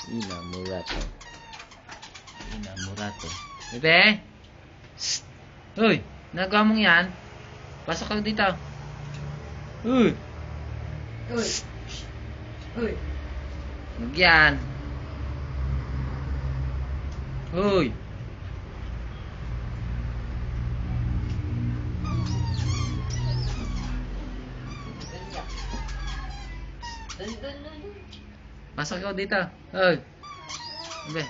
Inamurato. Inamurato. Bebe! Shhh! Uy! Nagawa mong yan? Pasok ka dito. Uy! Uy! Uy! Huwag yan. Uy! Pasok ka dito. Uy! Bebe!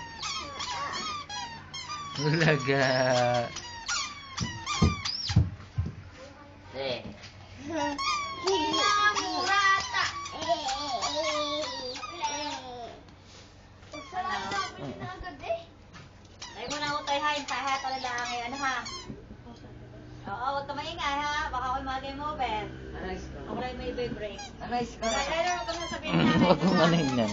Ulaga! Inamurata. Tayo mo na ako tayo ha. Tayo talaga ang ano ha. Oo, huwag ka maingay ha. Baka ako'y mga game over. Ako lang may break. Aray, Kaya huwag kang sasabihin namin. Huwag mong ano yun yan.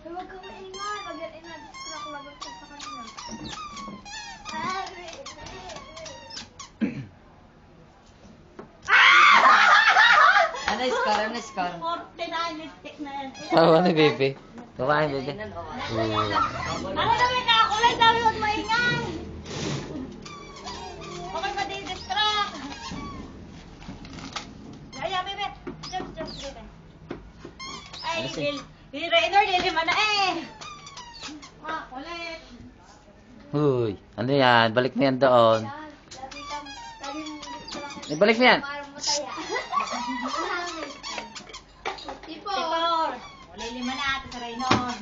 Huwag kang maingay. Pag-yan ina-distract laban ka sa kanina. Ano score? 49 lipstick na yan. Tawa ni Bebe. Tawa ni Bebe. Ano naman ka? Ako lang sabi huwag maingay. Okay ba di-distract? Ay, bebe. Jump, bebe. Ay, Raynor, lilima na eh. Ulit. Uy! Ano yan? Balik mo yan doon. Balik mo yan. Tipor. Lilima na ito sa Raynor.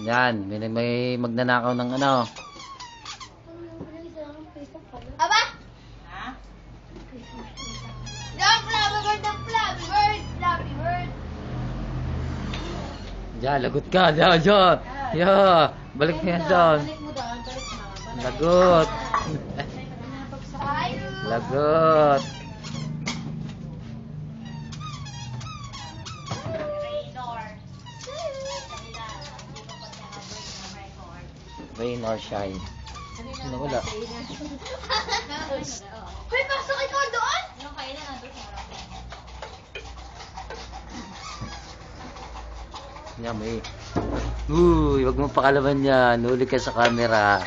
Yan. May magnanakaw ng ano. Aba! Ha? Jump, Flappy Bird, jump, Flappy Bird, Flappy Bird. Diyan, lagot ka. Diyan, diyan. Yeah. Balik mo yan doon. Balik mo doon. Balik mo. Lagot. Lagot. Raynor. Rain or shine. Ano wala? Hoy, pasok ikaw doon! Yung kailan nandun sa harap. Yan, may. Uy, wag mo pakalaman yan. Huli ka sa camera.